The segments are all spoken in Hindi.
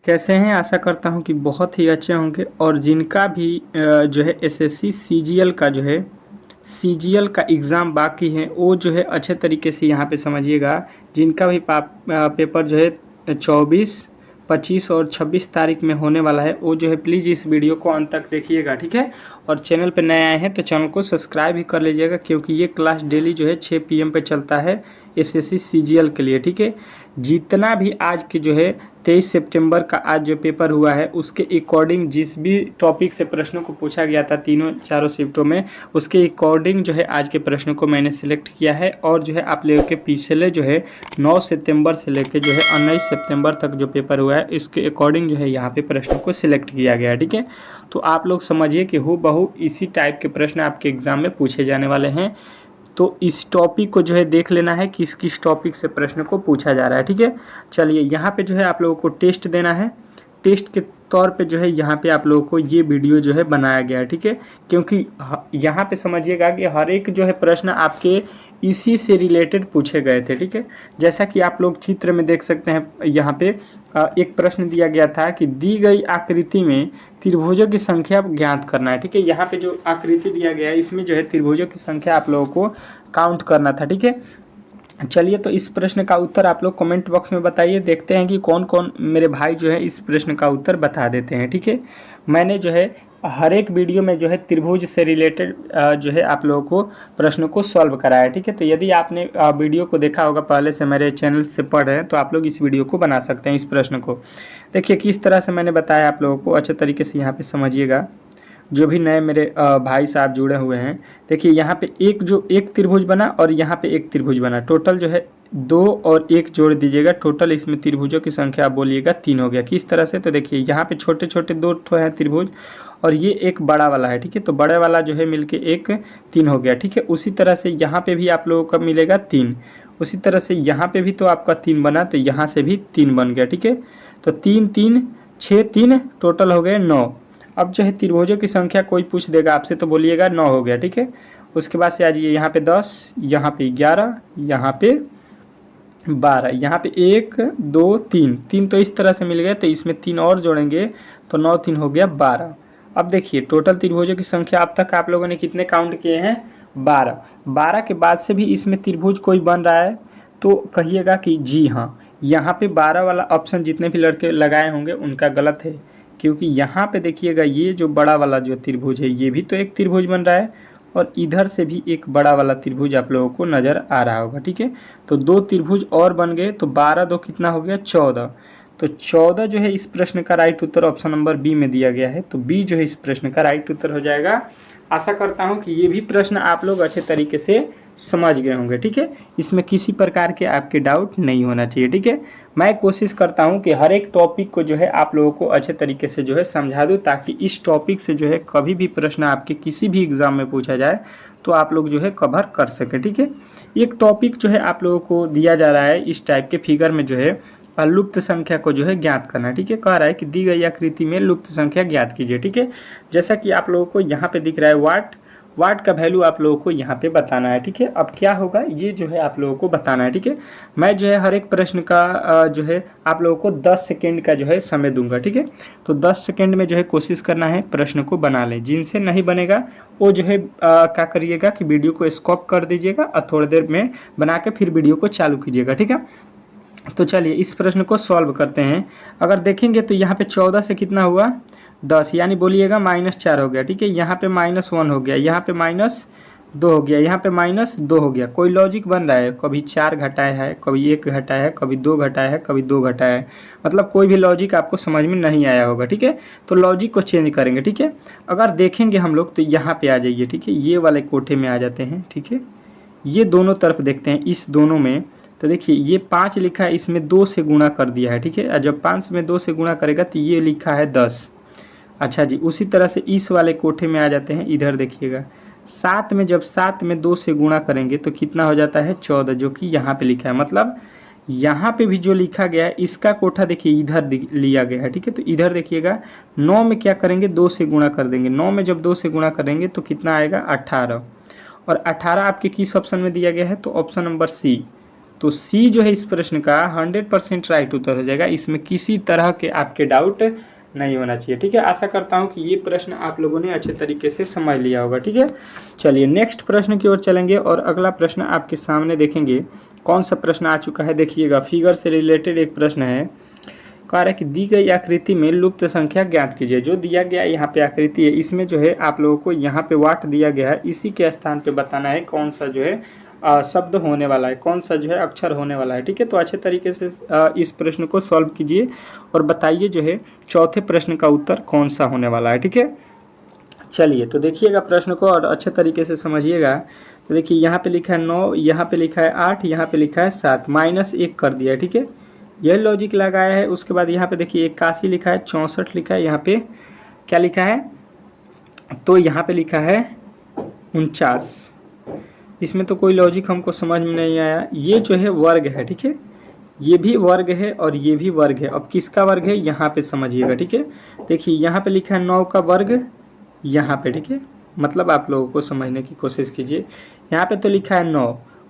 कैसे हैं? आशा करता हूं कि बहुत ही अच्छे होंगे। और जिनका भी जो है एसएससी सीजीएल का जो है सीजीएल का एग्ज़ाम बाकी है वो जो है अच्छे तरीके से यहाँ पे समझिएगा। जिनका भी पेपर जो है 24, 25 और 26 तारीख में होने वाला है वो जो है प्लीज़ इस वीडियो को अंत तक देखिएगा, ठीक है। और चैनल पे नए आए हैं तो चैनल को सब्सक्राइब भी कर लीजिएगा, क्योंकि ये क्लास डेली जो है 6 PM पे चलता है एसएससी सीजीएल के लिए, ठीक है। जितना भी आज के जो है 23 सितंबर का आज जो पेपर हुआ है उसके अकॉर्डिंग जिस भी टॉपिक से प्रश्नों को पूछा गया था तीनों चारों शिफ्टों में, उसके अकॉर्डिंग जो है आज के प्रश्नों को मैंने सिलेक्ट किया है। और जो है आप लोगों के पिछले जो है 9 सितंबर से लेकर जो है 19 सितंबर तक जो पेपर हुआ है इसके अकॉर्डिंग जो है यहाँ पे प्रश्नों को सिलेक्ट किया गया है, ठीक है। तो आप लोग समझिए कि हूबहू इसी टाइप के प्रश्न आपके एग्जाम में पूछे जाने वाले हैं। तो इस टॉपिक को जो है देख लेना है कि किस टॉपिक से प्रश्न को पूछा जा रहा है, ठीक है। चलिए यहाँ पे जो है आप लोगों को टेस्ट देना है। टेस्ट के तौर पे जो है यहाँ पे आप लोगों को ये वीडियो जो है बनाया गया है, ठीक है। क्योंकि यहाँ पे समझिएगा कि हर एक जो है प्रश्न आपके इसी से रिलेटेड पूछे गए थे, ठीक है। जैसा कि आप लोग चित्र में देख सकते हैं, यहाँ पे एक प्रश्न दिया गया था कि दी गई आकृति में त्रिभुजों की संख्या ज्ञात करना है, ठीक है। यहाँ पे जो आकृति दिया गया है इसमें जो है त्रिभुजों की संख्या आप लोगों को काउंट करना था, ठीक है। चलिए तो इस प्रश्न का उत्तर आप लोग कमेंट बॉक्स में बताइए। देखते हैं कि कौन कौन मेरे भाई जो है इस प्रश्न का उत्तर बता देते हैं, ठीक है। मैंने जो है हर एक वीडियो में जो है त्रिभुज से रिलेटेड जो है आप लोगों को प्रश्नों को सॉल्व कराया है, ठीक है। तो यदि आपने वीडियो को देखा होगा पहले से, मेरे चैनल से पढ़ रहे हैं, तो आप लोग इस वीडियो को बना सकते हैं। इस प्रश्न को देखिए किस तरह से मैंने बताया आप लोगों को, अच्छे तरीके से यहाँ पे समझिएगा। जो भी नए मेरे भाई साहब जुड़े हुए हैं, देखिए यहाँ पे एक त्रिभुज बना और यहाँ पे एक त्रिभुज बना। टोटल जो है 2 और 1 जोड़ दीजिएगा, टोटल इसमें त्रिभुजों की संख्या आप बोलिएगा 3 हो गया। किस तरह से? तो देखिए यहाँ पे छोटे छोटे 2 ठो हैं त्रिभुज और ये एक बड़ा वाला है, ठीक है। तो बड़े वाला जो है मिलके एक 3 हो गया, ठीक है। उसी तरह से यहाँ पे भी आप लोगों का मिलेगा 3। उसी तरह से यहाँ पे भी तो आपका 3 बना, तो यहाँ से भी 3 बन गया, ठीक है। तो 3 3 6 3 टोटल हो गए 9। अब जो है त्रिभुजों की संख्या कोई पूछ देगा आपसे तो बोलिएगा 9 हो गया, ठीक है। उसके बाद से आ जाइए यहाँ पे 10, यहाँ पे 11, यहाँ पे 12, यहाँ पे 1 2 3 3 तो इस तरह से मिल गए। तो इसमें 3 और जोड़ेंगे तो 9 3 हो गया 12। अब देखिए टोटल त्रिभुजों की संख्या अब तक आप लोगों ने कितने काउंट किए हैं? 12। 12 के बाद से भी इसमें त्रिभुज कोई बन रहा है तो कहिएगा कि जी हाँ। यहाँ पे 12 वाला ऑप्शन जितने भी लड़के लगाए होंगे उनका गलत है, क्योंकि यहाँ पे देखिएगा ये जो बड़ा वाला जो त्रिभुज है ये भी तो एक त्रिभुज बन रहा है और इधर से भी एक बड़ा वाला त्रिभुज आप लोगों को नज़र आ रहा होगा, ठीक है। तो 2 त्रिभुज और बन गए, तो 12 2 कितना हो गया? 14। तो 14 जो है इस प्रश्न का राइट उत्तर ऑप्शन नंबर बी में दिया गया है। तो बी जो है इस प्रश्न का राइट उत्तर हो जाएगा। आशा करता हूँ कि ये भी प्रश्न आप लोग अच्छे तरीके से समझ गए होंगे, ठीक है। इसमें किसी प्रकार के आपके डाउट नहीं होना चाहिए, ठीक है। मैं कोशिश करता हूं कि हर एक टॉपिक को जो है आप लोगों को अच्छे तरीके से जो है समझा दूं, ताकि इस टॉपिक से जो है कभी भी प्रश्न आपके किसी भी एग्जाम में पूछा जाए तो आप लोग जो है कवर कर सकें, ठीक है। एक टॉपिक जो है आप लोगों को दिया जा रहा है इस टाइप के फिगर में जो है लुप्त संख्या को जो है ज्ञात करना, ठीक है। कह रहा है कि दी गई आकृति में लुप्त संख्या ज्ञात कीजिए, ठीक है। जैसा कि आप लोगों को यहाँ पे दिख रहा है वाट का वैल्यू आप लोगों को यहाँ पे बताना है, ठीक है। अब क्या होगा ये जो है आप लोगों को बताना है, ठीक है। मैं जो है हर एक प्रश्न का जो है आप लोगों को 10 सेकेंड का जो है समय दूंगा, ठीक है। तो 10 सेकेंड में जो है कोशिश करना है प्रश्न को बना लें। जिनसे नहीं बनेगा वो जो है क्या करिएगा कि वीडियो को स्टॉप कर दीजिएगा और थोड़ी देर में बना के फिर वीडियो को चालू कीजिएगा, ठीक है। तो चलिए इस प्रश्न को सॉल्व करते हैं। अगर देखेंगे तो यहाँ पे 14 से कितना हुआ? 10, यानी बोलिएगा -4 हो गया, ठीक है। यहाँ पे -1 हो गया, यहाँ पे -2 हो गया, यहाँ पे -2 हो गया। कोई लॉजिक बन रहा है? कभी 4 घटाया है, कभी 1 घटाया है, कभी 2 घटाया है, कभी 2 घटाया है। मतलब कोई भी लॉजिक आपको समझ में नहीं आया होगा, ठीक है। तो लॉजिक को चेंज करेंगे, ठीक है। अगर देखेंगे हम लोग तो यहाँ पे आ जाइए, ठीक है। ये वाले कोठे में आ जाते हैं, ठीक है। ये दोनों तरफ देखते हैं, इस दोनों में तो देखिए ये 5 लिखा है, इसमें 2 से गुणा कर दिया है, ठीक है। और जब 5 में 2 से गुणा करेगा तो ये लिखा है 10। अच्छा जी, उसी तरह से इस वाले कोठे में आ जाते हैं। इधर देखिएगा 7 में जब 7 में 2 से गुणा करेंगे तो कितना हो जाता है? 14, जो कि यहाँ पे लिखा है। मतलब यहाँ पे भी जो लिखा गया है इसका कोठा देखिए इधर लिया गया है, ठीक है। तो इधर देखिएगा 9 में क्या करेंगे? 2 से गुणा कर देंगे। 9 में जब 2 से गुणा करेंगे तो कितना आएगा? 18। और 18 आपके किस ऑप्शन में दिया गया है? तो ऑप्शन नंबर सी तो सी जो है इस प्रश्न का 100% राइट उत्तर हो जाएगा। इसमें किसी तरह के आपके डाउट नहीं होना चाहिए। ठीक है, आशा करता हूँ कि ये प्रश्न आप लोगों ने अच्छे तरीके से समझ लिया होगा। ठीक है, चलिए नेक्स्ट प्रश्न की ओर चलेंगे और अगला प्रश्न आपके सामने देखेंगे कौन सा प्रश्न आ चुका है। देखिएगा, फिगर से रिलेटेड एक प्रश्न है। कह रहा है कि दी गई आकृति में लुप्त संख्या ज्ञात कीजिए। जो दिया गया यहाँ पे आकृति है, इसमें जो है आप लोगों को यहाँ पे वाट दिया गया है, इसी के स्थान पे बताना है कौन सा जो है शब्द होने वाला है, कौन सा जो है अक्षर होने वाला है। ठीक है, तो अच्छे तरीके से इस प्रश्न को सॉल्व कीजिए और बताइए जो है चौथे प्रश्न का उत्तर कौन सा होने वाला है। ठीक है, चलिए तो देखिएगा प्रश्न को और अच्छे तरीके से समझिएगा। तो देखिए यहाँ पे लिखा है 9, यहाँ पे लिखा है 8, यहाँ पे लिखा है 7, -1 कर दिया है। ठीक है, यह लॉजिक लगाया है। उसके बाद यहाँ पे देखिए 81 लिखा है, 64 लिखा है, यहाँ पे क्या लिखा है, तो यहाँ पे लिखा है 49। इसमें तो कोई लॉजिक हमको समझ में नहीं आया। ये जो है वर्ग है। ठीक है, ये भी वर्ग है और ये भी वर्ग है। अब किसका वर्ग है यहाँ पे समझिएगा। ठीक है, देखिए यहाँ पे लिखा है 9 का वर्ग यहाँ पे। ठीक है, मतलब आप लोगों को समझने की कोशिश कीजिए। यहाँ पे तो लिखा है 9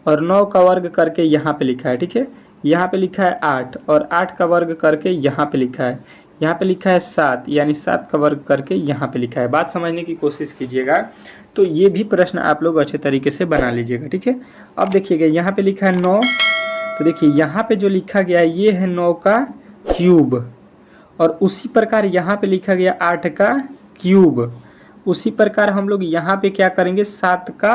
और 9 का वर्ग करके यहाँ पे लिखा है। ठीक है, यहाँ पे लिखा है 8 और 8 का वर्ग करके यहाँ पे लिखा है। यहाँ पे लिखा है 7 यानी 7 का वर्ग करके यहाँ पे लिखा है। बात समझने की कोशिश कीजिएगा। तो ये भी प्रश्न आप लोग अच्छे तरीके से बना लीजिएगा। ठीक है, अब देखिएगा यहाँ पे लिखा है 9, तो देखिए यहाँ पे जो लिखा गया है ये है 9 का क्यूब, और उसी प्रकार यहाँ पे लिखा गया 8 का क्यूब। उसी प्रकार हम लोग यहाँ पे क्या करेंगे, 7 का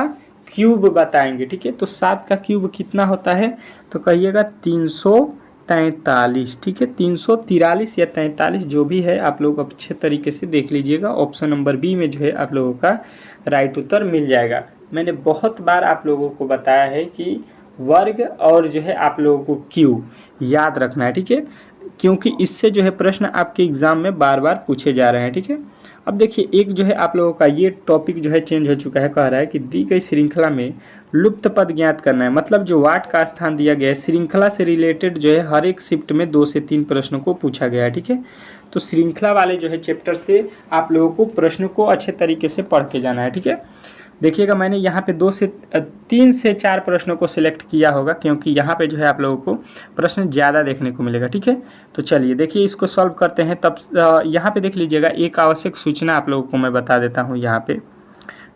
क्यूब बताएंगे। ठीक है, तो 7 का क्यूब कितना होता है, तो कहिएगा 343। ठीक है, 343 या 43 जो भी है, आप लोग अच्छे तरीके से देख लीजिएगा। ऑप्शन नंबर बी में जो है आप लोगों का राइट उत्तर मिल जाएगा। मैंने बहुत बार आप लोगों को बताया है कि वर्ग और जो है आप लोगों को क्यू याद रखना है। ठीक है, क्योंकि इससे जो है प्रश्न आपके एग्जाम में बार बार पूछे जा रहे हैं। ठीक है, अब देखिए एक जो है आप लोगों का ये टॉपिक जो है चेंज हो चुका है। कह रहा है कि दी गई श्रृंखला में लुप्त पद ज्ञात करना है। मतलब जो वाट का स्थान दिया गया है, श्रृंखला से रिलेटेड जो है हर एक शिफ्ट में 2 से 3 प्रश्नों को पूछा गया है। ठीक है, तो श्रृंखला वाले जो है चैप्टर से आप लोगों को प्रश्न को अच्छे तरीके से पढ़ के जाना है। ठीक है, देखिएगा मैंने यहाँ पे 3 से 4 प्रश्नों को सिलेक्ट किया होगा, क्योंकि यहाँ पे जो है आप लोगों को प्रश्न ज़्यादा देखने को मिलेगा। ठीक है, तो चलिए देखिए इसको सॉल्व करते हैं। तब यहाँ पे देख लीजिएगा, एक आवश्यक सूचना आप लोगों को मैं बता देता हूँ। यहाँ पे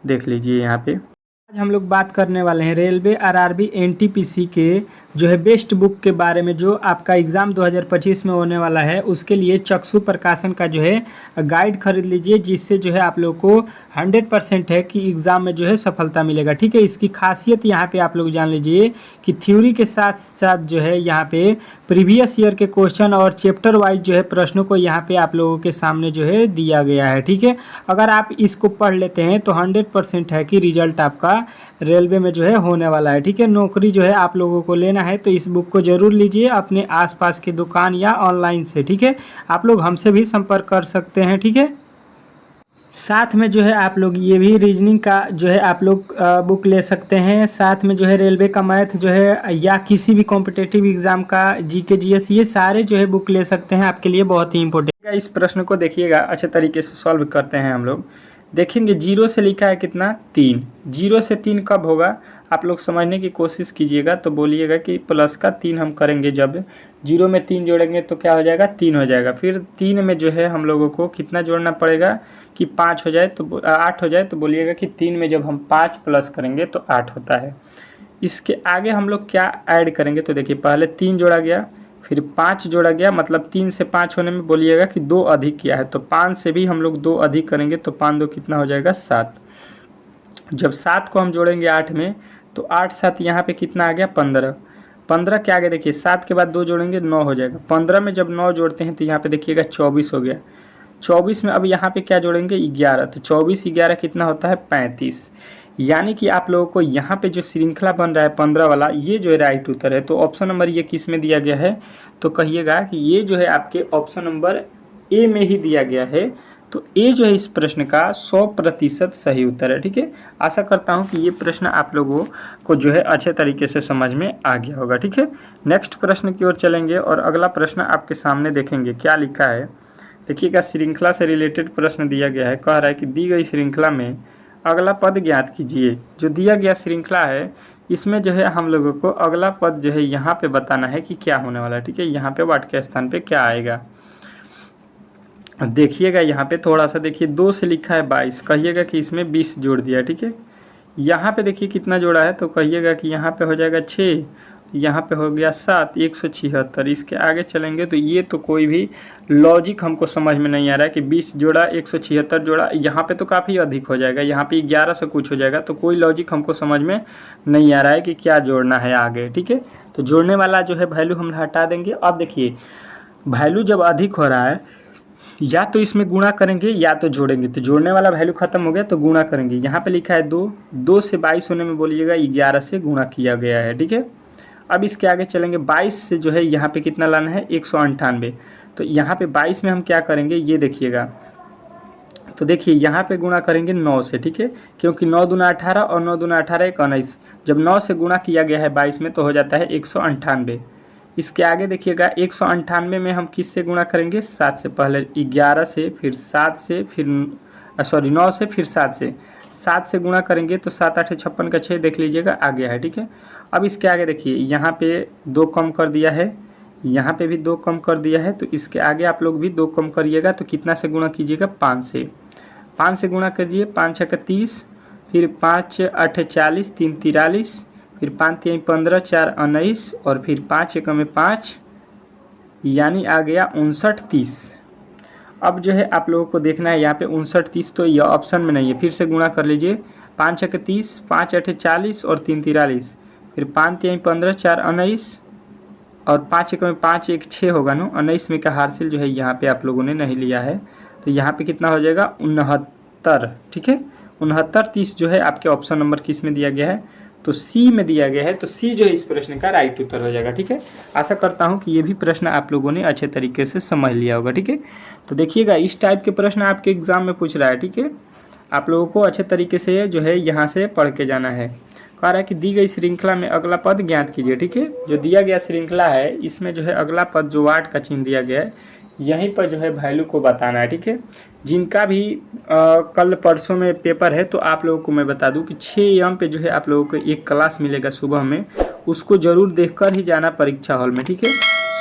देख लीजिए, यहाँ पे आज हम लोग बात करने वाले हैं रेलवे आरआरबी एनटीपीसी के जो है बेस्ट बुक के बारे में, जो आपका एग्ज़ाम 2025 में होने वाला है। उसके लिए चक्षु प्रकाशन का जो है गाइड खरीद लीजिए, जिससे जो है आप लोग को 100% है कि एग्ज़ाम में जो है सफलता मिलेगा। ठीक है, इसकी खासियत यहाँ पे आप लोग जान लीजिए कि थ्योरी के साथ साथ जो है यहाँ पे प्रीवियस ईयर के क्वेश्चन और चैप्टर वाइज जो है प्रश्नों को यहाँ पे आप लोगों के सामने जो है दिया गया है। ठीक है, अगर आप इसको पढ़ लेते हैं तो 100% है कि रिजल्ट आपका रेलवे में जो है होने वाला है। ठीक है, नौकरी जो है आप लोगों को लेना है तो इस बुक को जरूर लीजिए अपने आसपास की दुकान या ऑनलाइन से। ठीक है, आप लोग हमसे भी संपर्क कर सकते हैं। ठीक है, साथ में जो है आप लोग ये भी रीजनिंग का जो है आप लोग बुक ले सकते हैं। साथ में जो है रेलवे का मैथ जो है या किसी भी कॉम्पिटेटिव एग्जाम का जीके जीएस, ये सारे जो है बुक ले सकते हैं, आपके लिए बहुत ही इंपॉर्टेंट है। इस प्रश्न को देखिएगा, अच्छे तरीके से सॉल्व करते हैं हम लोग। देखेंगे 0 से लिखा है कितना, 3। 0 से 3 कब होगा, आप लोग समझने की कोशिश कीजिएगा। तो बोलिएगा कि प्लस का 3 हम करेंगे, जब 0 में 3 जोड़ेंगे तो क्या हो जाएगा, 3 हो जाएगा। फिर 3 में जो है हम लोगों को कितना जोड़ना पड़ेगा कि 5 हो जाए तो 8 हो जाए। तो बोलिएगा कि 3 में जब हम 5 प्लस करेंगे तो 8 होता है। इसके आगे हम लोग क्या ऐड करेंगे, तो देखिए पहले 3 जोड़ा गया, फिर 5 जोड़ा गया, मतलब 3 से 5 होने में बोलिएगा कि 2 अधिक किया है। तो 5 से भी हम लोग 2 अधिक करेंगे तो 5 2 कितना हो जाएगा, 7। जब 7 को हम जोड़ेंगे 8 में तो 8 7 यहाँ पे कितना आ गया, 15। 15 के आगे देखिए 7 के बाद 2 जोड़ेंगे 9 हो जाएगा। 15 में जब 9 जोड़ते हैं तो यहाँ पे देखिएगा 24 हो गया। 24 में अब यहाँ पे क्या जोड़ेंगे, 11। तो 24 11 कितना होता है, 35। यानी कि आप लोगों को यहाँ पे जो श्रृंखला बन रहा है 15 वाला, ये जो है राइट उत्तर है। तो ऑप्शन नंबर ये किस में दिया गया है, तो कहिएगा कि ये जो है आपके ऑप्शन नंबर ए में ही दिया गया है। तो ए जो है इस प्रश्न का 100% सही उत्तर है। ठीक है, आशा करता हूँ कि ये प्रश्न आप लोगों को जो है अच्छे तरीके से समझ में आ गया होगा। ठीक है, नेक्स्ट प्रश्न की ओर चलेंगे और अगला प्रश्न आपके सामने देखेंगे क्या लिखा है। देखिएगा, श्रृंखला से रिलेटेड प्रश्न दिया गया है। कह रहा है कि दी गई श्रृंखला में अगला पद ज्ञात कीजिए। जो दिया गया श्रृंखला है, इसमें जो है हम लोगों को अगला पद जो है यहाँ पे बताना है कि क्या होने वाला है, ठीक है। यहाँ पे वाट के स्थान पे क्या आएगा, देखिएगा यहाँ पे थोड़ा सा देखिए, 2 से लिखा है 22, कहिएगा कि इसमें 20 जोड़ दिया, ठीक है। यहाँ पे देखिए कितना जोड़ा है, तो कहिएगा कि यहाँ पे हो जाएगा 6, यहाँ पे हो गया 7, 176। इसके आगे चलेंगे तो ये तो कोई भी लॉजिक हमको समझ में नहीं आ रहा है कि 20 जोड़ा 176 जोड़ा, यहाँ पे तो काफ़ी अधिक हो जाएगा, यहाँ पे 11 से कुछ हो जाएगा, तो कोई लॉजिक हमको समझ में नहीं आ रहा है कि क्या जोड़ना है आगे, ठीक है। तो जोड़ने वाला जो है वैल्यू हम हटा देंगे। अब देखिए वैल्यू जब अधिक हो रहा है, या तो इसमें गुणा करेंगे या तो जोड़ेंगे, तो जोड़ने वाला वैल्यू खत्म हो गया तो गुणा करेंगे। यहाँ पे लिखा है 2, 2 से 22 होने में बोलिएगा 11 से गुणा किया गया है, ठीक है। अब इसके आगे चलेंगे, 22 से जो है यहाँ पे कितना लाना है 198, तो यहाँ पे 22 में हम क्या करेंगे ये देखिएगा, तो देखिए यहाँ पे गुणा करेंगे 9 से, ठीक है, क्योंकि 9 दूना 18 और 9 दूना 18 एक 19, जब 9 से गुणा किया गया है 22 में तो हो जाता है 198। इसके आगे देखिएगा 198 में हम किस से गुणा करेंगे, 7 से, पहले 11 से फिर 7 से फिर 9 से फिर 7 से, 7 से गुणा करेंगे तो 7 8 56 का 6 देख लीजिएगा आ गया है, ठीक है। अब इसके आगे देखिए यहाँ पे 2 कम कर दिया है, यहाँ पे भी 2 कम कर दिया है, तो इसके आगे आप लोग भी 2 कम करिएगा, तो कितना से गुणा कीजिएगा 5 से, 5 से गुणा कीजिए, 5 6 30, फिर 5 8 40, 3 43, फिर 5 3 15, 4 19 और फिर 5 1 में 5, यानी आ गया 59 30। अब जो है आप लोगों को देखना है यहाँ पे 59 30, तो यह ऑप्शन में नहीं है, फिर से गुणा कर लीजिए, 5 6 30, 5 8 40 और 3 43, फिर 5 3 15, 4 19 और 5 1 में 5 1 6 होगा ना, 19 में का हासिल जो है यहाँ पे आप लोगों ने नहीं लिया है, तो यहाँ पे कितना हो जाएगा 69, ठीक है। 69 30 जो है आपके ऑप्शन नंबर किस में दिया गया है, तो सी में दिया गया है, तो सी जो है इस प्रश्न का राइट उत्तर हो जाएगा, ठीक है। आशा करता हूँ कि ये भी प्रश्न आप लोगों ने अच्छे तरीके से समझ लिया होगा, ठीक है। तो देखिएगा इस टाइप के प्रश्न आपके एग्जाम में पूछ रहा है, ठीक है। आप लोगों को अच्छे तरीके से जो है यहाँ से पढ़ के जाना है। कह रहा है कि दी गई श्रृंखला में अगला पद ज्ञात कीजिए, ठीक है। जो दिया गया श्रृंखला है इसमें जो है अगला पद जो वाट का चिन्ह दिया गया है यहीं पर जो है वैल्यू को बताना है, ठीक है। जिनका भी कल परसों में पेपर है तो आप लोगों को मैं बता दूं कि 6 AM पे जो है आप लोगों को एक क्लास मिलेगा सुबह में, उसको ज़रूर देखकर ही जाना परीक्षा हॉल में, ठीक है।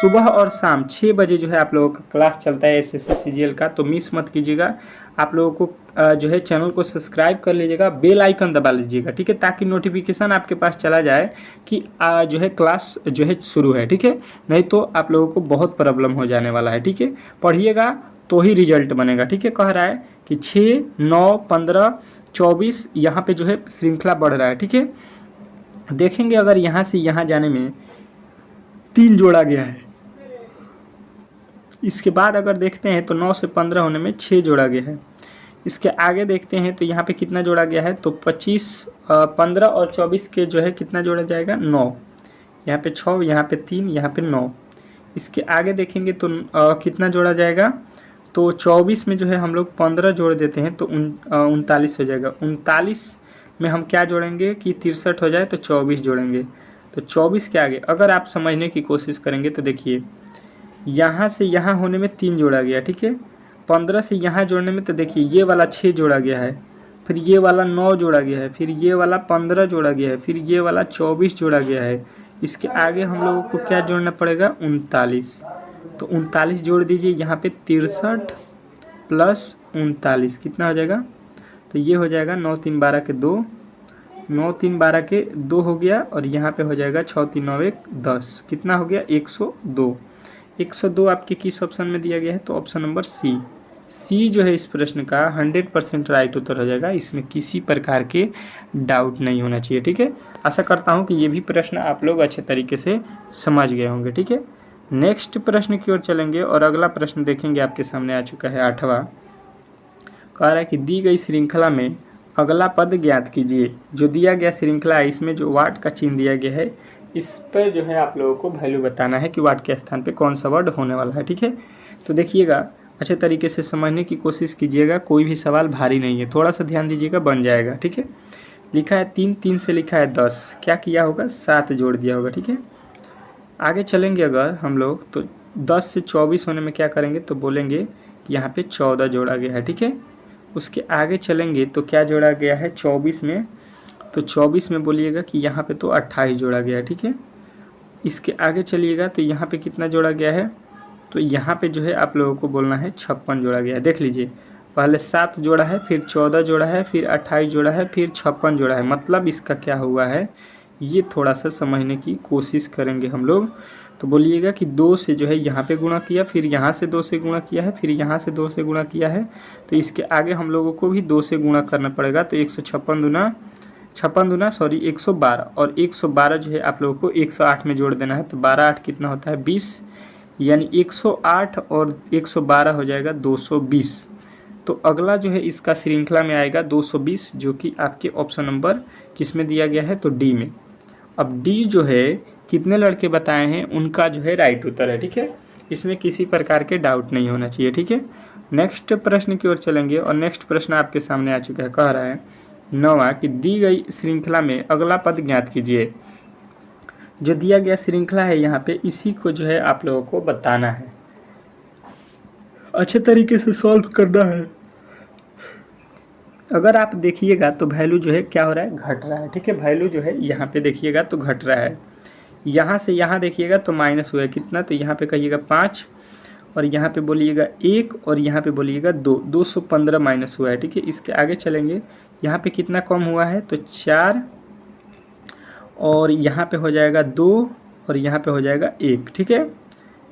सुबह और शाम 6 बजे जो है आप लोगों का क्लास चलता है SSC CGL का, तो मिस मत कीजिएगा। आप लोगों को जो है चैनल को सब्सक्राइब कर लीजिएगा, बेल आइकन दबा लीजिएगा, ठीक है, ताकि नोटिफिकेशन आपके पास चला जाए कि जो है क्लास जो है शुरू है, ठीक है। नहीं तो आप लोगों को बहुत प्रॉब्लम हो जाने वाला है, ठीक है। पढ़िएगा तो ही रिजल्ट बनेगा, ठीक है। कह रहा है कि 6 9 15 24 यहाँ पे जो है श्रृंखला बढ़ रहा है, ठीक है। देखेंगे अगर यहाँ से यहाँ जाने में 3 जोड़ा गया है, इसके बाद अगर देखते हैं तो 9 से 15 होने में 6 जोड़ा गया है। इसके आगे देखते हैं तो यहाँ पे कितना जोड़ा गया है, तो 25 15 और 24 के जो है कितना जोड़ा जाएगा 9, यहाँ पे 6, यहाँ पे 3, यहाँ पे 9। इसके आगे देखेंगे तो कितना जोड़ा जाएगा, तो 24 में जो है हम लोग 15 जोड़ देते हैं तो 39 हो जाएगा। 39 में हम क्या जोड़ेंगे कि 63 हो जाए तो 24 जोड़ेंगे, तो 24 के आगे अगर आप समझने की कोशिश करेंगे तो देखिए यहाँ से यहाँ होने में 3 जोड़ा गया, ठीक है। 15 से यहाँ जोड़ने में तो देखिए ये वाला 6 जोड़ा गया है, फिर ये वाला 9 जोड़ा गया है, फिर ये वाला 15 जोड़ा गया है, फिर ये वाला 24 जोड़ा गया है। इसके आगे हम लोगों को क्या जोड़ना पड़ेगा 39, तो 39 जोड़ दीजिए यहाँ पे 63 प्लस 39 कितना हो जाएगा, तो ये हो जाएगा 9 3 12 के 2, 9 3 12 के 2 हो गया, और यहाँ पे हो जाएगा 6 3 9 1 10, कितना हो गया 102। 102 आपके किस ऑप्शन में दिया गया है, तो ऑप्शन नंबर सी जो है इस प्रश्न का 100% राइट उत्तर हो जाएगा। इसमें किसी प्रकार के डाउट नहीं होना चाहिए, ठीक है। आशा करता हूँ कि ये भी प्रश्न आप लोग अच्छे तरीके से समझ गए होंगे, ठीक है। नेक्स्ट प्रश्न की ओर चलेंगे और अगला प्रश्न देखेंगे, आपके सामने आ चुका है 8वां। कह रहा है कि दी गई श्रृंखला में अगला पद ज्ञात कीजिए। जो दिया गया श्रृंखला है इसमें जो वाट का चिन्ह दिया गया है इस पर जो है आप लोगों को वैल्यू बताना है कि वाट के स्थान पे कौन सा वर्ड होने वाला है, ठीक है। तो देखिएगा अच्छे तरीके से समझने की कोशिश कीजिएगा, कोई भी सवाल भारी नहीं है, थोड़ा सा ध्यान दीजिएगा बन जाएगा, ठीक है। लिखा है 3, 3 से लिखा है 10, क्या किया होगा 7 जोड़ दिया होगा, ठीक है। आगे चलेंगे अगर हम लोग तो 10 से 24 होने में क्या करेंगे, तो बोलेंगे कि यहाँ पे 14 जोड़ा गया है, ठीक है। उसके आगे चलेंगे तो क्या जोड़ा गया है 24 में तो 24 में बोलिएगा कि यहाँ पे तो 28 जोड़ा गया है, ठीक है। इसके आगे चलिएगा तो यहाँ पे कितना जोड़ा गया है, तो यहाँ पे जो है आप लोगों को बोलना है 56 जोड़ा गया है। देख लीजिए, पहले 7 जोड़ा है, फिर 14 जोड़ा है, फिर 28 जोड़ा है, फिर 56 जोड़ा है। मतलब इसका क्या हुआ है, ये थोड़ा सा समझने की कोशिश करेंगे हम लोग। तो बोलिएगा कि 2 से जो है यहाँ पे गुणा किया, फिर यहाँ से 2 से गुणा किया है, फिर यहाँ से 2 से गुणा किया है, तो इसके आगे हम लोगों को भी 2 से गुणा करना पड़ेगा। तो 56 दूना 112, और 112 जो है आप लोगों को 108 में जोड़ देना है। तो 12 8 कितना होता है 20, यानी 108 और 112 हो जाएगा 220। तो अगला जो है इसका श्रृंखला में आएगा 220, जो कि आपके ऑप्शन नंबर किस में दिया गया है, तो डी में। अब डी जो है कितने लड़के बताए हैं उनका जो है राइट उत्तर है, ठीक है। इसमें किसी प्रकार के डाउट नहीं होना चाहिए, ठीक है। नेक्स्ट प्रश्न की ओर चलेंगे, और नेक्स्ट प्रश्न आपके सामने आ चुका है। कह रहा है 9वां कि दी गई श्रृंखला में अगला पद ज्ञात कीजिए। जो दिया गया श्रृंखला है यहाँ पे, इसी को जो है आप लोगों को बताना है, अच्छे तरीके से सॉल्व करना है। अगर आप देखिएगा तो वैल्यू जो है क्या हो रहा है, घट रहा है, ठीक है। वैल्यू जो है यहाँ पे देखिएगा तो घट रहा है, यहाँ से यहाँ देखिएगा तो माइनस हुआ है कितना, तो यहाँ पे कहिएगा 5, और यहाँ पे बोलिएगा 1, और यहाँ पे बोलिएगा 2, 215 माइनस हुआ है, ठीक है। इसके आगे चलेंगे, यहाँ पे कितना कम हुआ है, तो 4, और यहाँ पे हो जाएगा 2, और यहाँ पे हो जाएगा 1, ठीक है।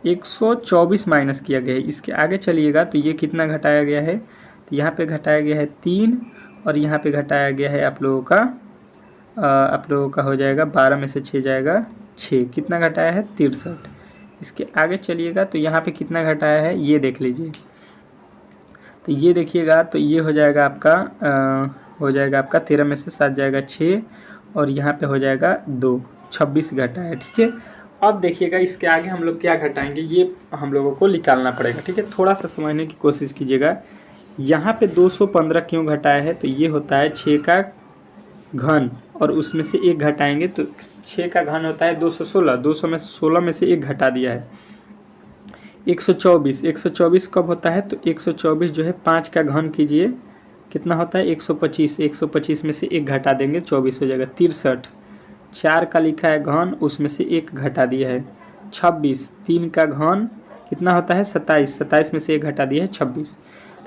124 माइनस किया गया है। इसके आगे चलिएगा तो ये कितना घटाया गया है, तो यहाँ पे घटाया गया है 3, और यहाँ पे घटाया गया है आप लोगों का हो जाएगा 12 में से 6 जाएगा 6, कितना घटाया है 63। इसके आगे चलिएगा तो यहाँ पे कितना घटाया है ये देख लीजिए, तो ये देखिएगा तो ये हो जाएगा आपका 13 में से 7 जाएगा 6, और यहाँ पे हो जाएगा 2, 26 घटा है, ठीक है। अब देखिएगा इसके आगे हम लोग क्या घटाएंगे, ये हम लोगों को निकालना पड़ेगा, ठीक है। थोड़ा सा समझने की कोशिश कीजिएगा। यहाँ पे 215 क्यों घटाया है, तो ये होता है 6 का घन, और उसमें से 1 घटाएंगे तो 6 का घन होता है 216, 200 में 16 में से 1 घटा दिया है 124। 124 कब होता है, तो 124 जो है 5 का घन कीजिए, कितना होता है 125, 125 में से 1 घटा देंगे 24 हो जाएगा 63। 4 का लिखा है घन, उसमें से 1 घटा दिया है 26। 3 का घन कितना होता है 27, 27 में से 1 घटा दिया है 26।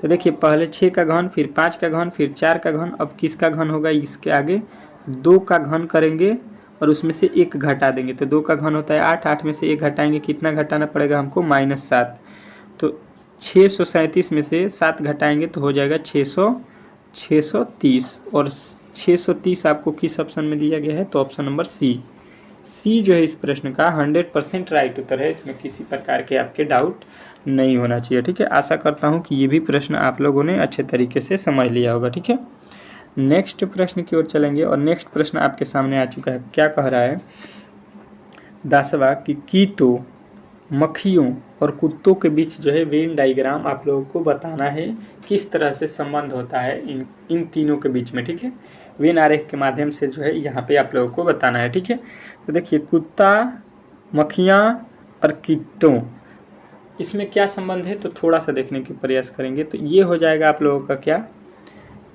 तो देखिए पहले 6 का घन, फिर 5 का घन, फिर 4 का घन, अब किसका घन होगा, इसके आगे 2 का घन करेंगे और उसमें से 1 घटा देंगे। तो 2 का घन होता है 8, 8 में से 1 घटाएंगे, कितना घटाना पड़ेगा हमको -7। तो 637 में से 7 घटाएंगे तो हो जाएगा 630, और 630 आपको किस ऑप्शन में दिया गया है, तो ऑप्शन नंबर सी जो है इस प्रश्न का 100% राइट उत्तर है। इसमें किसी प्रकार के आपके डाउट नहीं होना चाहिए, ठीक है। आशा करता हूँ कि ये भी प्रश्न आप लोगों ने अच्छे तरीके से समझ लिया होगा, ठीक है। नेक्स्ट प्रश्न की ओर चलेंगे, और नेक्स्ट प्रश्न आपके सामने आ चुका है। क्या कह रहा है 10वां कि कीटों, मक्खियों और कुत्तों के बीच जो है वेन डायग्राम आप लोगों को बताना है, किस तरह से संबंध होता है इन तीनों के बीच में, ठीक है। वेन आरेख के माध्यम से जो है यहाँ पे आप लोगों को बताना है, ठीक है। तो देखिए कुत्ता, मक्खियाँ और कीटों, इसमें क्या संबंध है, तो थोड़ा सा देखने की प्रयास करेंगे। तो ये हो जाएगा आप लोगों का क्या,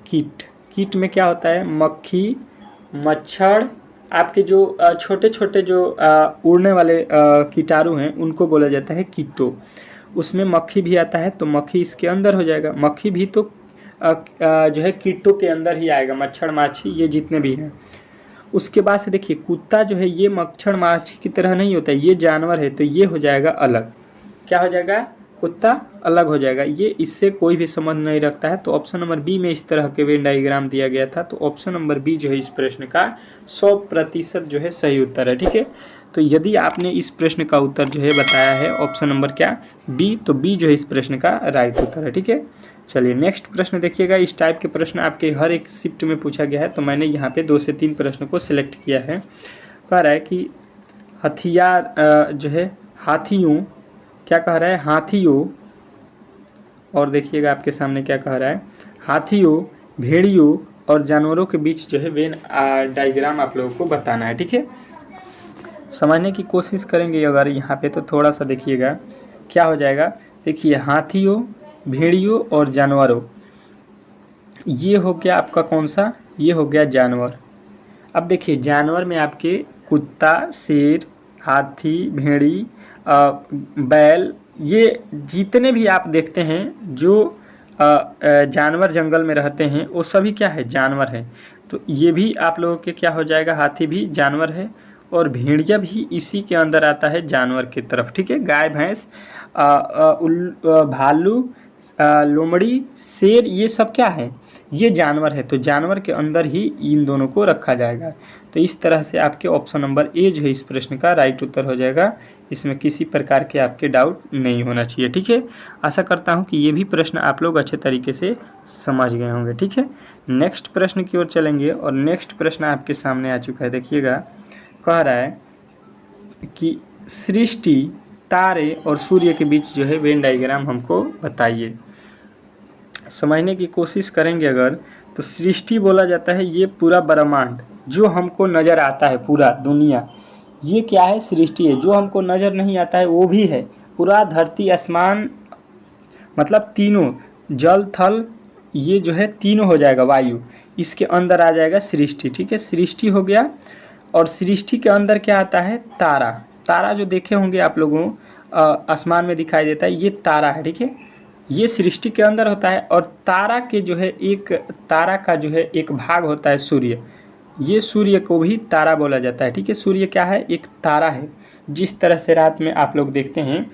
कीट में क्या होता है, मक्खी, मच्छर, आपके जो छोटे छोटे जो उड़ने वाले कीटाणु हैं उनको बोला जाता है कीटो। उसमें मक्खी भी आता है, तो मक्खी इसके अंदर हो जाएगा। मक्खी भी तो जो है कीटों के अंदर ही आएगा, मच्छर माछी ये जितने भी हैं। उसके बाद से देखिए कुत्ता जो है ये मच्छर माछी की तरह नहीं होता है, ये जानवर है, तो ये हो जाएगा अलग। क्या हो जाएगा, कुत्ता अलग हो जाएगा, ये इससे कोई भी संबंध नहीं रखता है। तो ऑप्शन नंबर बी में इस तरह के वेन डायग्राम दिया गया था। तो ऑप्शन नंबर बी जो है इस प्रश्न का 100% जो है सही उत्तर है, ठीक है। तो यदि आपने इस प्रश्न का उत्तर जो है बताया है ऑप्शन नंबर क्या, बी, तो बी जो है इस प्रश्न का राइट उत्तर है, ठीक है। चलिए नेक्स्ट प्रश्न देखिएगा। इस टाइप के प्रश्न आपके हर एक शिफ्ट में पूछा गया है, तो मैंने यहाँ पे 2 से 3 प्रश्न को सिलेक्ट किया है। कह रहा है कि हथियार जो है हाथियों, क्या कह रहा है, हाथियों, और देखिएगा आपके सामने क्या कह रहा है, हाथियों, भेड़ियों और जानवरों के बीच जो है वेन डायग्राम आप लोगों को बताना है, ठीक है। समझने की कोशिश करेंगे अगर यहाँ पे, तो थोड़ा सा देखिएगा क्या हो जाएगा। देखिए हाथियों, भेड़ियों और जानवरों, ये हो गया आपका कौन सा, ये हो गया जानवर, अब देखिए जानवर में आपके कुत्ता, शेर, हाथी, भेड़ी, बैल, ये जितने भी आप देखते हैं जो जानवर जंगल में रहते हैं वो सभी क्या है, जानवर है। तो ये भी आप लोगों के क्या हो जाएगा, हाथी भी जानवर है और भेड़िया भी इसी के अंदर आता है जानवर की तरफ, ठीक है। गाय, भैंस, भालू, लोमड़ी, शेर, ये सब क्या है, ये जानवर है। तो जानवर के अंदर ही इन दोनों को रखा जाएगा। तो इस तरह से आपके ऑप्शन नंबर ए जो है इस प्रश्न का राइट उत्तर हो जाएगा। इसमें किसी प्रकार के आपके डाउट नहीं होना चाहिए, ठीक है। आशा करता हूँ कि ये भी प्रश्न आप लोग अच्छे तरीके से समझ गए होंगे, ठीक है। नेक्स्ट प्रश्न की ओर चलेंगे और नेक्स्ट प्रश्न आपके सामने आ चुका है। देखिएगा, कह रहा है कि सृष्टि, तारे और सूर्य के बीच जो है वेन डायग्राम हमको बताइए। समझने की कोशिश करेंगे अगर, तो सृष्टि बोला जाता है ये पूरा ब्रह्मांड जो हमको नज़र आता है, पूरा दुनिया, ये क्या है, सृष्टि है। जो हमको नज़र नहीं आता है वो भी है, पूरा धरती आसमान, मतलब तीनों, जल थल, ये जो है तीनों हो जाएगा, वायु, इसके अंदर आ जाएगा सृष्टि, ठीक है। सृष्टि हो गया और सृष्टि के अंदर क्या आता है, तारा। तारा जो देखे होंगे आप लोगों आसमान में दिखाई देता है, ये तारा है, ठीक है। ये सृष्टि के अंदर होता है और तारा के जो है एक, तारा का जो है एक भाग होता है सूर्य। ये सूर्य को भी तारा बोला जाता है, ठीक है। सूर्य क्या है, एक तारा है। जिस तरह से रात में आप लोग देखते हैं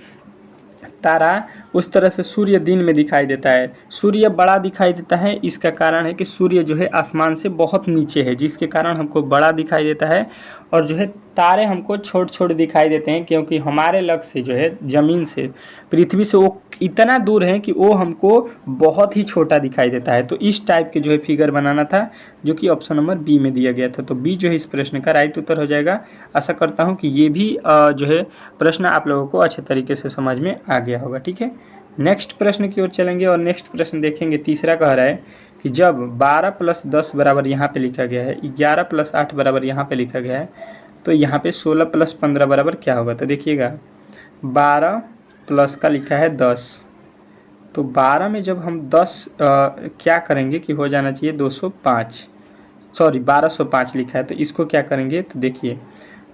तारा, उस तरह से सूर्य दिन में दिखाई देता है। सूर्य बड़ा दिखाई देता है, इसका कारण है कि सूर्य जो है आसमान से बहुत नीचे है, जिसके कारण हमको बड़ा दिखाई देता है। और जो है तारे हमको छोटे छोटे दिखाई देते हैं, क्योंकि हमारे लक्ष्य से जो है ज़मीन से, पृथ्वी से वो इतना दूर है कि वो हमको बहुत ही छोटा दिखाई देता है। तो इस टाइप के जो है फिगर बनाना था, जो कि ऑप्शन नंबर बी में दिया गया था। तो बी जो है इस प्रश्न का राइट उत्तर हो जाएगा। आशा करता हूँ कि ये भी जो है प्रश्न आप लोगों को अच्छे तरीके से समझ में आ गया होगा, ठीक है। नेक्स्ट प्रश्न की ओर चलेंगे और नेक्स्ट प्रश्न देखेंगे। तीसरा कह रहा है कि जब 12 + 10 बराबर यहाँ पे लिखा गया है, 11 + 8 बराबर यहाँ पे लिखा गया है, तो यहाँ पे 16 + 15 बराबर क्या होगा। तो देखिएगा, 12 प्लस का लिखा है 10, तो 12 में जब हम 10 क्या करेंगे कि हो जाना चाहिए 205, सॉरी 1205 लिखा है। तो इसको क्या करेंगे, तो देखिए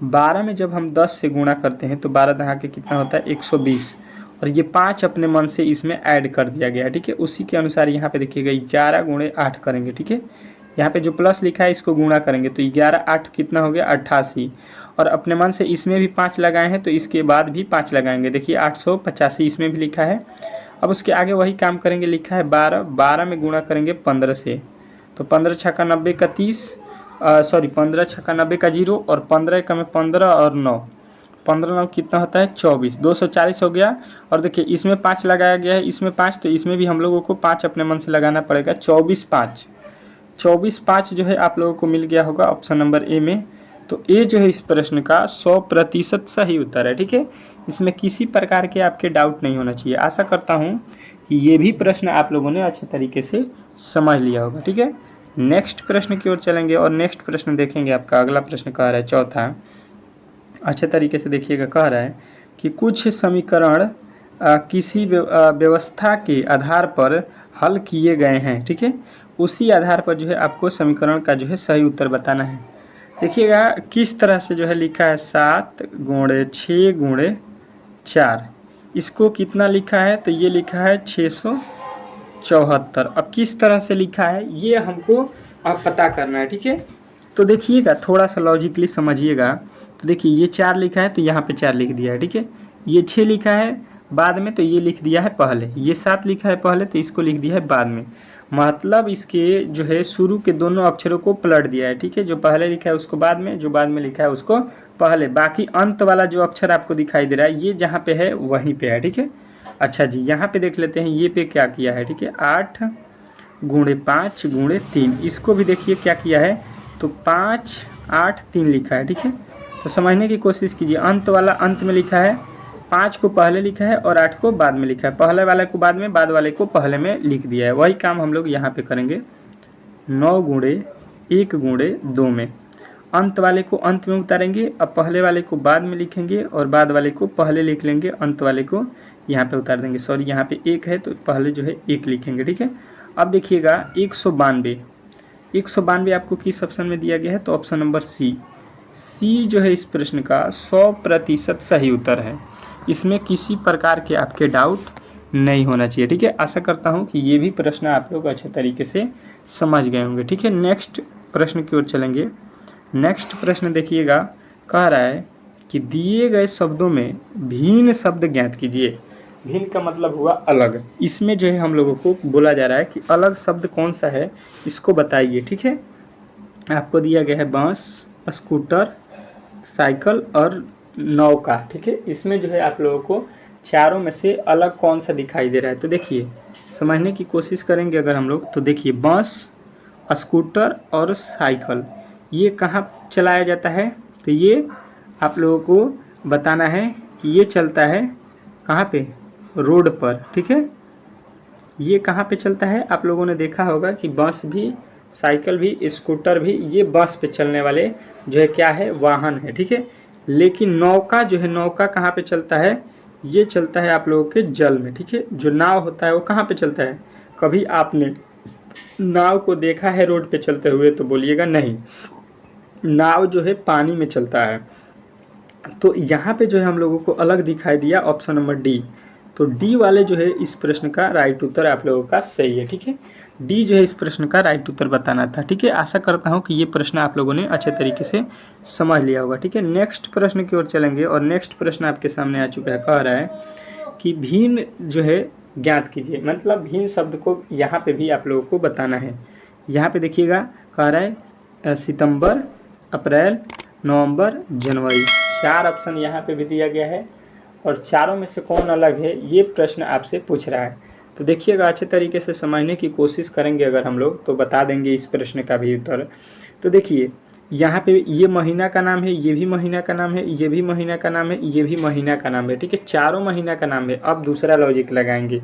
12 में जब हम 10 से गुणा करते हैं तो 12 दहा के कितना होता है 120, और ये 5 अपने मन से इसमें ऐड कर दिया गया है, ठीक है। उसी के अनुसार यहाँ पे देखिएगा 11 × 8 करेंगे, ठीक है। यहाँ पे जो प्लस लिखा है इसको गुणा करेंगे तो 11 8 कितना हो गया 88, और अपने मन से इसमें भी 5 लगाए हैं तो इसके बाद भी 5 लगाएंगे। देखिए 885 इसमें भी लिखा है। अब उसके आगे वही काम करेंगे, लिखा है 12 में गुणा करेंगे 15 से, तो 15 छक्का 90 का 30, सॉरी 15 छक्का 90 का 0, और 15 का में 15 और 9, 15 9 कितना होता है 24, 240 हो गया। और देखिए इसमें 5 लगाया गया है, इसमें 5, तो इसमें भी हम लोगों को 5 अपने मन से लगाना पड़ेगा। 24 5 जो है आप लोगों को मिल गया होगा ऑप्शन नंबर ए में। तो ए जो है इस प्रश्न का 100% सही उत्तर है, ठीक है। इसमें किसी प्रकार के आपके डाउट नहीं होना चाहिए। आशा करता हूँ कि ये भी प्रश्न आप लोगों ने अच्छे तरीके से समझ लिया होगा, ठीक है। नेक्स्ट प्रश्न की ओर चलेंगे और नेक्स्ट प्रश्न देखेंगे। आपका अगला प्रश्न कह रहा है, चौथा, अच्छे तरीके से देखिएगा, कह रहा है कि कुछ समीकरण किसी व्यवस्था के आधार पर हल किए गए हैं, ठीक है। उसी आधार पर जो है आपको समीकरण का जो है सही उत्तर बताना है। देखिएगा किस तरह से जो है लिखा है, 7 × 6 × 4, इसको कितना लिखा है, तो ये लिखा है 674। अब किस तरह से लिखा है ये हमको अब पता करना है, ठीक है। तो देखिएगा थोड़ा सा लॉजिकली समझिएगा। तो देखिए ये 4 लिखा है तो यहाँ पे 4 लिख दिया है, ठीक है। ये 6 लिखा है बाद में, तो ये लिख दिया है पहले। ये 7 लिखा है पहले, तो इसको लिख दिया है बाद में। मतलब इसके जो है शुरू के दोनों अक्षरों को पलट दिया है, ठीक है। जो पहले लिखा है उसको बाद में, जो बाद में लिखा है उसको पहले। बाकी अंत वाला जो अक्षर आपको दिखाई दे रहा है ये जहाँ पे है वहीं पे है, ठीक है। अच्छा जी, यहाँ पे देख लेते हैं ये पे क्या किया है, ठीक है। 8 × 5 × 3, इसको भी देखिए क्या किया है, तो 5 8 3 लिखा है, ठीक है। तो समझने की कोशिश कीजिए, अंत वाला अंत में लिखा है, 5 को पहले लिखा है और 8 को बाद में लिखा है। पहले वाले को बाद में, बाद वाले को पहले में लिख दिया है। वही काम हम लोग यहाँ पे करेंगे। 9 × 1 × 2 में अंत वाले को अंत में उतारेंगे, अब पहले वाले को बाद में लिखेंगे और बाद वाले को पहले लिख लेंगे, अंत वाले को यहाँ पे उतार देंगे। सॉरी यहाँ पे 1 है तो पहले जो है 1 लिखेंगे, ठीक है। अब देखिएगा 192, 192 आपको किस ऑप्शन में दिया गया है, तो ऑप्शन नंबर सी। सी जो है इस प्रश्न का 100% सही उत्तर है। इसमें किसी प्रकार के आपके डाउट नहीं होना चाहिए। ठीक है, आशा करता हूँ कि ये भी प्रश्न आप लोग अच्छे तरीके से समझ गए होंगे। ठीक है, नेक्स्ट प्रश्न की ओर चलेंगे। नेक्स्ट प्रश्न देखिएगा, कह रहा है कि दिए गए शब्दों में भिन्न शब्द ज्ञात कीजिए। भिन्न का मतलब हुआ अलग। इसमें जो है हम लोगों को बोला जा रहा है कि अलग शब्द कौन सा है, इसको बताइए। ठीक है, आपको दिया गया है बांस, स्कूटर, साइकिल और नौका। ठीक है, इसमें जो है आप लोगों को चारों में से अलग कौन सा दिखाई दे रहा है, तो देखिए समझने की कोशिश करेंगे अगर हम लोग, तो देखिए बांस, स्कूटर और साइकिल ये कहाँ चलाया जाता है, तो ये आप लोगों को बताना है कि ये चलता है कहाँ पे, रोड पर। ठीक है, ये कहाँ पे चलता है, आप लोगों ने देखा होगा कि बस भी, साइकिल भी, स्कूटर भी, ये बस पे चलने वाले जो है क्या है, वाहन है। ठीक है, लेकिन नौका जो है, नौका कहाँ पे चलता है, ये चलता है आप लोगों के जल में। ठीक है, जो नाव होता है वो कहाँ पे चलता है, कभी आपने नाव को देखा है रोड पे चलते हुए, तो बोलिएगा नहीं, नाव जो है पानी में चलता है। तो यहाँ पे जो है हम लोगों को अलग दिखाई दिया ऑप्शन नंबर डी। तो डी वाले जो है इस प्रश्न का राइट उत्तर आप लोगों का सही है। ठीक है, डी जो है इस प्रश्न का राइट उत्तर बताना था। ठीक है, आशा करता हूँ कि ये प्रश्न आप लोगों ने अच्छे तरीके से समझ लिया होगा। ठीक है, नेक्स्ट प्रश्न की ओर चलेंगे और नेक्स्ट प्रश्न आपके सामने आ चुका है। कह रहा है कि भिन्न जो है ज्ञात कीजिए, मतलब भिन्न शब्द को यहाँ पे भी आप लोगों को बताना है। यहाँ पे देखिएगा, कह रहा है सितंबर, अप्रैल, नवंबर, जनवरी, 4 ऑप्शन यहाँ पे भी दिया गया है और चारों में से कौन अलग है, ये प्रश्न आपसे पूछ रहा है। तो देखिएगा, अच्छे तरीके से समझने की कोशिश करेंगे अगर हम लोग, तो बता देंगे इस प्रश्न का भी उत्तर। तो देखिए यहाँ पे ये महीना का नाम है, ये भी महीना का नाम है, ये भी महीना का नाम है, ये भी महीना का नाम है। ठीक है, चारों महीना का नाम है। अब दूसरा लॉजिक लगाएंगे।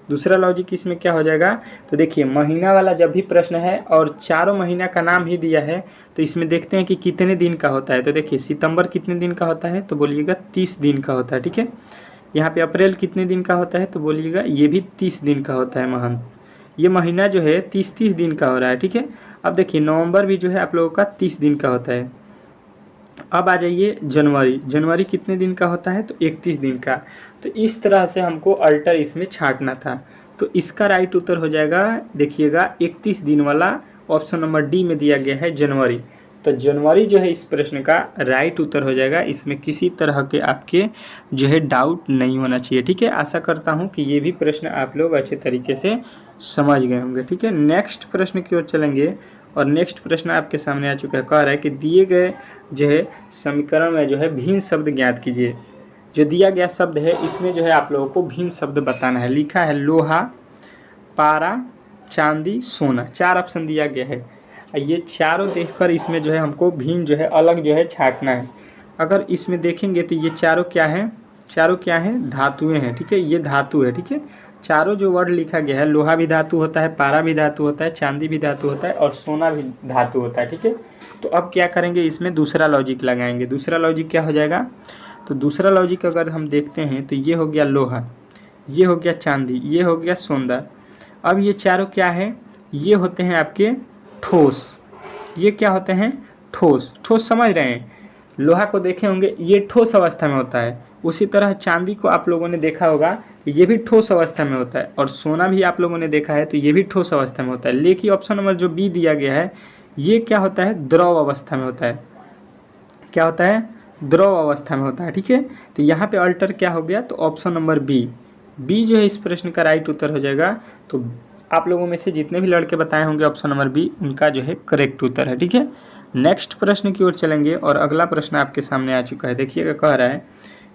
दूसरा लॉजिक इसमें क्या हो जाएगा, तो देखिए महीना वाला जब भी प्रश्न है और चारों महीना का नाम ही दिया है, तो इसमें देखते हैं कि कितने दिन का होता है। तो देखिए सितंबर कितने दिन का होता है, तो बोलिएगा 30 दिन का होता है। ठीक है, यहाँ पे अप्रैल कितने दिन का होता है, तो बोलिएगा ये भी 30 दिन का होता है। महंत ये महीना जो है 30 दिन का हो रहा है। ठीक है, अब देखिए नवंबर भी जो है आप लोगों का 30 दिन का होता है। अब आ जाइए जनवरी, जनवरी कितने दिन का होता है, तो 31 दिन का। तो इस तरह से हमको अल्टर इसमें छांटना था। तो इसका राइट उत्तर हो जाएगा, देखिएगा 31 दिन वाला ऑप्शन नंबर डी में दिया गया है जनवरी। तो जनवरी जो है इस प्रश्न का राइट उत्तर हो जाएगा। इसमें किसी तरह के आपके जो है डाउट नहीं होना चाहिए। ठीक है, आशा करता हूँ कि ये भी प्रश्न आप लोग अच्छे तरीके से समझ गए होंगे। ठीक है, नेक्स्ट प्रश्न की ओर चलेंगे और नेक्स्ट प्रश्न आपके सामने आ चुका है। कह रहा है कि दिए गए जो है समीकरण में जो है भिन्न शब्द ज्ञात कीजिए। जो दिया गया शब्द है इसमें जो है आप लोगों को भिन्न शब्द बताना है। लिखा है लोहा, पारा, चांदी, सोना, 4 ऑप्शन दिया गया है। ये चारों देखकर इसमें जो है हमको भिन्न जो है अलग जो है छांटना है। अगर इसमें देखेंगे तो ये चारों क्या हैं, चारों क्या हैं, धातुएं हैं। ठीक है, ये धातु है। ठीक है, चारों जो वर्ड लिखा गया है, लोहा भी धातु होता है, पारा भी धातु होता है, चांदी भी धातु होता है और सोना भी धातु होता है। ठीक है, तो अब क्या करेंगे, इसमें दूसरा लॉजिक लगाएंगे। दूसरा लॉजिक क्या हो जाएगा, तो दूसरा लॉजिक अगर हम देखते हैं तो ये हो गया लोहा, ये हो गया चांदी, ये हो गया सोना। अब ये चारों क्या है, ये होते हैं आपके ठोस। ये क्या होते हैं, ठोस। ठोस समझ रहे हैं, लोहा को देखे होंगे ये ठोस अवस्था में होता है। उसी तरह चांदी को आप लोगों ने देखा होगा, ये भी ठोस अवस्था में होता है। और सोना भी आप लोगों ने देखा है, तो ये भी ठोस अवस्था में होता है। लेकिन ऑप्शन नंबर जो बी दिया गया है, ये क्या होता है, द्रव अवस्था में होता है। क्या होता है, द्रव अवस्था में होता है। ठीक है, तो यहाँ पे अल्टर क्या हो गया, तो ऑप्शन नंबर बी, बी जो है इस प्रश्न का राइट उत्तर हो जाएगा। तो आप लोगों में से जितने भी लड़के बताए होंगे ऑप्शन नंबर बी, उनका जो है करेक्ट उत्तर है। ठीक है, नेक्स्ट प्रश्न की ओर चलेंगे और अगला प्रश्न आपके सामने आ चुका है। देखिएगा, कह रहा है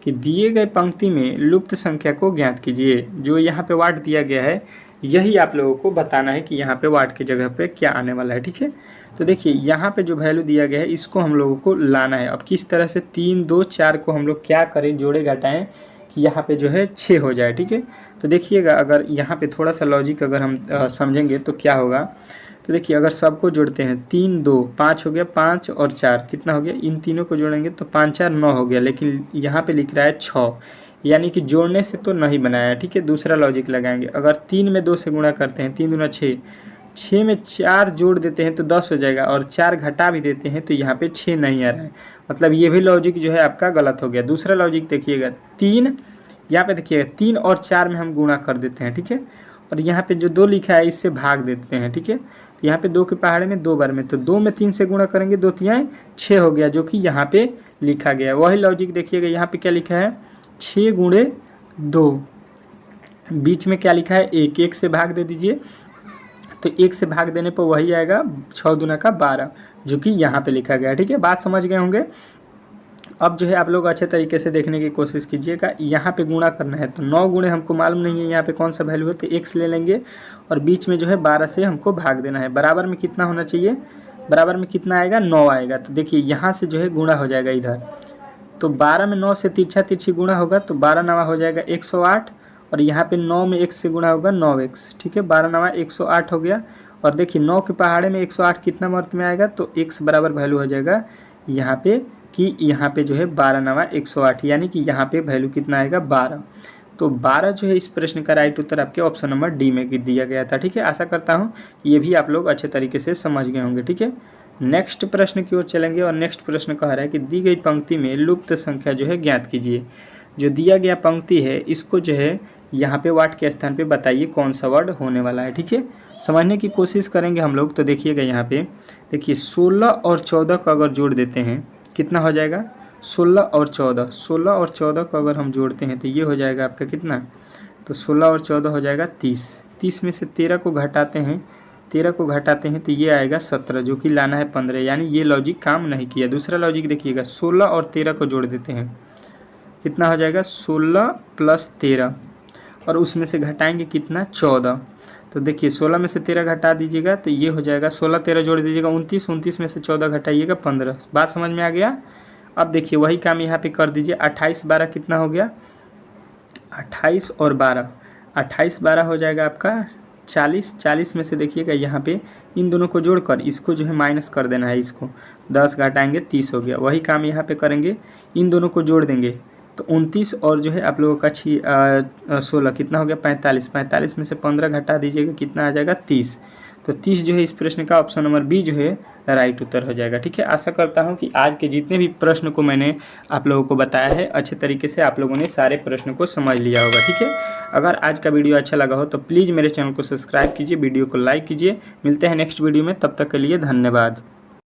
कि दिए गए पंक्ति में लुप्त संख्या को ज्ञात कीजिए। जो यहाँ पे वाट दिया गया है, यही आप लोगों को बताना है कि यहाँ पे वाट की जगह पे क्या आने वाला है। ठीक है, तो देखिए यहाँ पे जो वैल्यू दिया गया है, इसको हम लोगों को लाना है। अब किस तरह से 3, 2, 4 को हम लोग क्या करें, जोड़े घटाएं कि यहाँ पे जो है 6 हो जाए। ठीक है, तो देखिएगा अगर यहाँ पे थोड़ा सा लॉजिक अगर हम समझेंगे तो क्या होगा, तो देखिए अगर सबको जोड़ते हैं, 3, 2, 5 हो गया, 5 और 4 कितना हो गया, इन तीनों को जोड़ेंगे तो 5, 4, 9 हो गया। लेकिन यहाँ पे लिख रहा है 6, यानी कि जोड़ने से तो नहीं बनाया है। ठीक है, दूसरा लॉजिक लगाएंगे। अगर 3 में 2 से गुणा करते हैं, 3 दूना 6, 6 में 4 जोड़ देते हैं तो 10 हो जाएगा, और 4 घटा भी देते हैं तो यहाँ पे 6 नहीं आ रहा है, मतलब ये भी लॉजिक जो है आपका गलत हो गया। दूसरा लॉजिक देखिएगा, 3 यहाँ पे देखिएगा 3 और 4 में हम गुणा कर देते हैं, ठीक है, और यहाँ पे जो 2 लिखा है इससे भाग देते हैं, ठीक है। तो यहाँ पे 2 के पहाड़े में 2 बार में, तो 2 में 3 से गुणा करेंगे, 2 तिहाई 6 हो गया, जो कि यहाँ पे लिखा गया। वही लॉजिक देखिएगा, यहाँ पे क्या लिखा है 6 गुणे 2, बीच में क्या लिखा है 1, 1 से भाग दे दीजिए, तो 1 से भाग देने पर वही आएगा 6 दूना का 12, जो कि यहाँ पे लिखा गया है, ठीक है। बात समझ गए होंगे। अब जो है आप लोग अच्छे तरीके से देखने की कोशिश कीजिएगा, यहाँ पे गुणा करना है तो 9 गुणे हमको मालूम नहीं है यहाँ पे कौन सा वैल्यू है, तो x ले लेंगे और बीच में जो है 12 से हमको भाग देना है। बराबर में कितना होना चाहिए, बराबर में कितना आएगा 9 आएगा, तो देखिए यहाँ से जो है गुणा हो जाएगा इधर, तो 12 में 9 से तिरछा तिरछी गुणा होगा तो 12 नवा हो जाएगा 108, और यहाँ पे 9 में x से गुणा होगा 9x, ठीक है, 12 नवा 108 हो गया। और देखिए 9 के पहाड़े में 108 कितना वर्त में आएगा, तो x बराबर वैल्यू हो जाएगा यहाँ पे कि यहाँ पे जो है 12 नवा 108, यानी कि यहाँ पे वैल्यू कितना आएगा 12। तो 12 जो है इस प्रश्न का राइट उत्तर आपके ऑप्शन नंबर डी में दिया गया था, ठीक है। आशा करता हूँ ये भी आप लोग अच्छे तरीके से समझ गए होंगे, ठीक है। नेक्स्ट प्रश्न की ओर चलेंगे, और नेक्स्ट प्रश्न कह रहा है कि दी गई पंक्ति में लुप्त संख्या जो है ज्ञात कीजिए। जो दिया गया पंक्ति है इसको जो है यहाँ पे वाट के स्थान पे बताइए कौन सा वर्ड होने वाला है, ठीक है। समझने की कोशिश करेंगे हम लोग, तो देखिएगा यहाँ पे देखिए 16 और 14 को अगर जोड़ देते हैं कितना हो जाएगा, 16 और 14, 16 और 14 को अगर हम जोड़ते हैं तो ये हो जाएगा आपका कितना, तो 16 और 14 हो जाएगा 30, 30 में से 13 को घटाते हैं, 13 को घटाते हैं तो ये आएगा 17, जो कि लाना है 15, यानी ये लॉजिक काम नहीं किया। दूसरा लॉजिक देखिएगा, 16 और 13 को जोड़ देते हैं कितना हो जाएगा 16 प्लस 13, और उसमें से घटाएंगे कितना 14, तो देखिए 16 में से 13 घटा दीजिएगा तो ये हो जाएगा 16 13 जोड़ दीजिएगा 29, 29 में से 14 घटाइएगा 15। बात समझ में आ गया। अब देखिए वही काम यहाँ पे कर दीजिए, 28 12 कितना हो गया, 28 और 12, 28 12 हो जाएगा आपका 40, 40 में से देखिएगा यहाँ पे इन दोनों को जोड़कर इसको जो है माइनस कर देना है, इसको 10 घटाएंगे 30 हो गया। वही काम यहाँ पे करेंगे, इन दोनों को जोड़ देंगे तो 29 और जो है आप लोगों का 16 कितना हो गया 45, 45 में से 15 घटा दीजिएगा कितना आ जाएगा 30, तो 30 जो है इस प्रश्न का ऑप्शन नंबर बी जो है राइट उत्तर हो जाएगा, ठीक है। आशा करता हूं कि आज के जितने भी प्रश्न को मैंने आप लोगों को बताया है अच्छे तरीके से आप लोगों ने सारे प्रश्न को समझ लिया होगा, ठीक है। अगर आज का वीडियो अच्छा लगा हो तो प्लीज़ मेरे चैनल को सब्सक्राइब कीजिए, वीडियो को लाइक कीजिए। मिलते हैं नेक्स्ट वीडियो में, तब तक के लिए धन्यवाद।